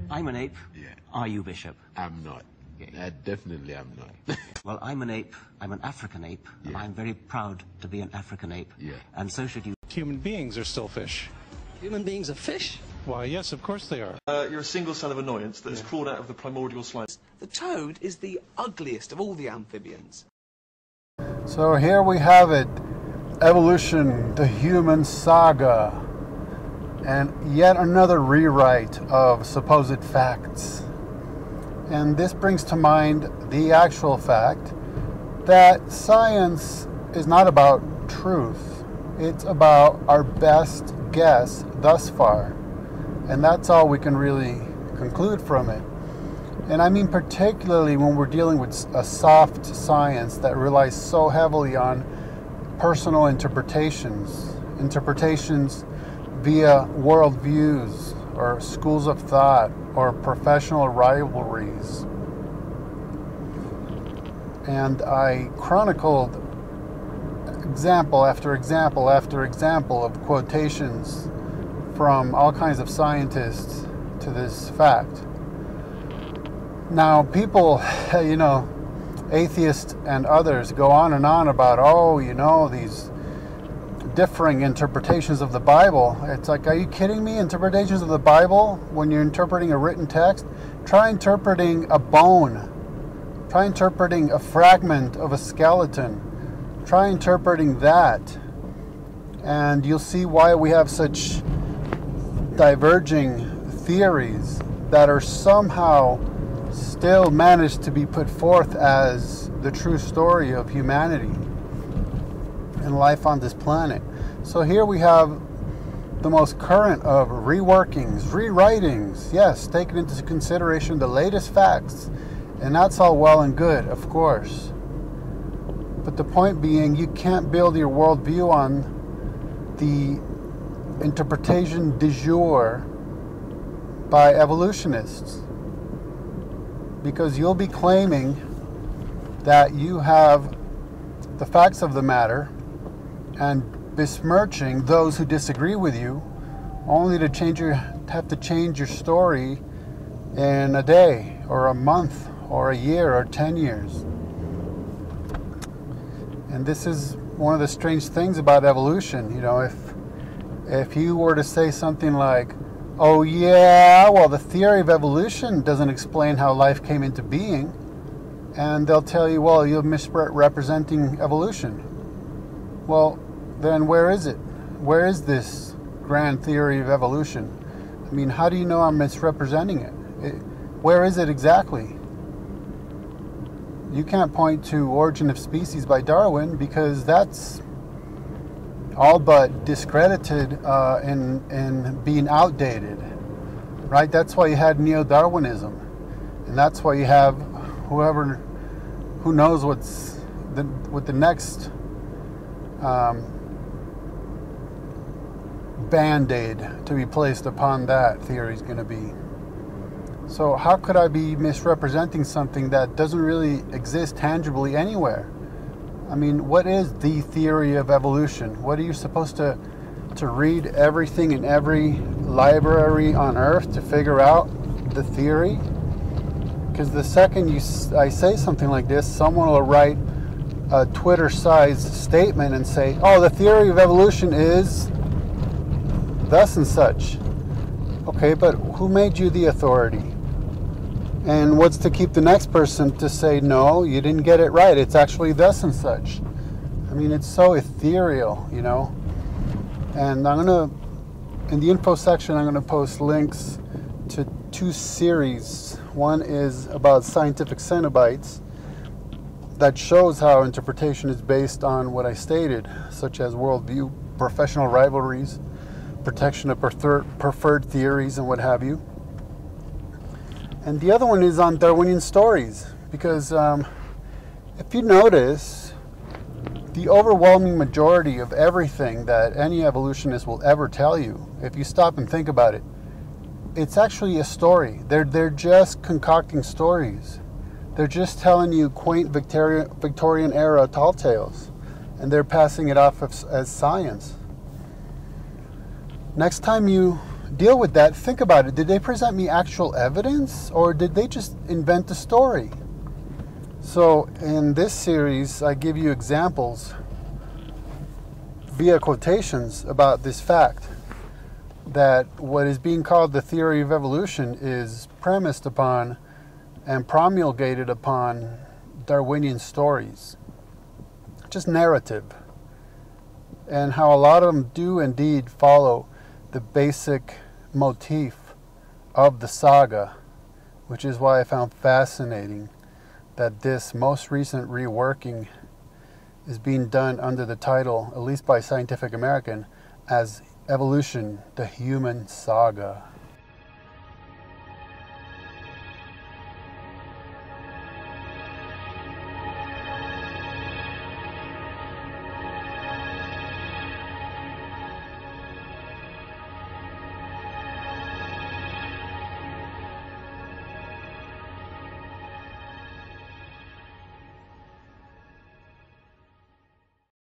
I'm an ape. Yeah. Are you, Bishop? I'm not. Okay. Definitely I'm not. Well, I'm an ape. I'm an African ape. And Yeah. I'm very proud to be an African ape. Yeah. And so should you. Human beings are still fish. Human beings are fish? Why, yes, of course they are. You're a single cell of annoyance that has crawled out of the primordial slime. The toad is the ugliest of all the amphibians. So here we have it, evolution, the human saga, and yet another rewrite of supposed facts. And this brings to mind the actual fact that science is not about truth. It's about our best guess thus far. And that's all we can really conclude from it. And I mean particularly when we're dealing with a soft science that relies so heavily on personal interpretations via worldviews or schools of thought or professional rivalries. And I chronicled example after example after example of quotations from all kinds of scientists to this fact. Now, people, atheists and others go on and on about, these differing interpretations of the Bible. It's like, are you kidding me? Interpretations of the Bible when you're interpreting a written text? Try interpreting a bone. Try interpreting a fragment of a skeleton. Try interpreting that. And you'll see why we have such diverging theories that are somehow still managed to be put forth as the true story of humanity and life on this planet. So here we have the most current of reworkings, rewritings, yes, taking into consideration the latest facts, and that's all well and good, of course. But the point being, you can't build your worldview on the interpretation du jour by evolutionists, because you'll be claiming that you have the facts of the matter and besmirching those who disagree with you, only to have to change your story in a day or a month or a year or 10 years. And this is one of the strange things about evolution. If you were to say something like, oh yeah, well, the theory of evolution doesn't explain how life came into being, and they'll tell you, well, you're misrepresenting evolution. Well, then where is it? Where is this grand theory of evolution? I mean, how do you know I'm misrepresenting it? Where is it exactly? You can't point to Origin of Species by Darwin, because that's all but discredited in being outdated, right? That's why you had neo-Darwinism, and that's why you have who knows what the next band-aid to be placed upon that theory is going to be. So how could I be misrepresenting something that doesn't really exist tangibly anywhere? I mean, what is the theory of evolution? What are you supposed to read everything in every library on Earth to figure out the theory? Because the second I say something like this, someone will write a Twitter-sized statement and say, oh, the theory of evolution is thus and such. Okay, but who made you the authority? And what's to keep the next person to say, no, you didn't get it right, it's actually thus and such? I mean, it's so ethereal, And in the info section, I'm going to post links to 2 series. One is about scientific Cenobites that shows how interpretation is based on what I stated, such as worldview, professional rivalries, protection of preferred theories, and what have you. And the other one is on Darwinian stories, because if you notice, the overwhelming majority of everything that any evolutionist will ever tell you, if you stop and think about it, it's actually a story. They're just concocting stories. They're just telling you quaint Victorian era tall tales, and they're passing it off as science. Next time you deal with that, think about it. Did they present me actual evidence, or did they just invent a story? So in this series, I give you examples via quotations about this fact, that what is being called the theory of evolution is premised upon and promulgated upon Darwinian stories, just narrative, and how a lot of them do indeed follow the basic motif of the saga, which is why I found fascinating that this most recent reworking is being done under the title, at least by Scientific American, as Evolution, the Human Saga.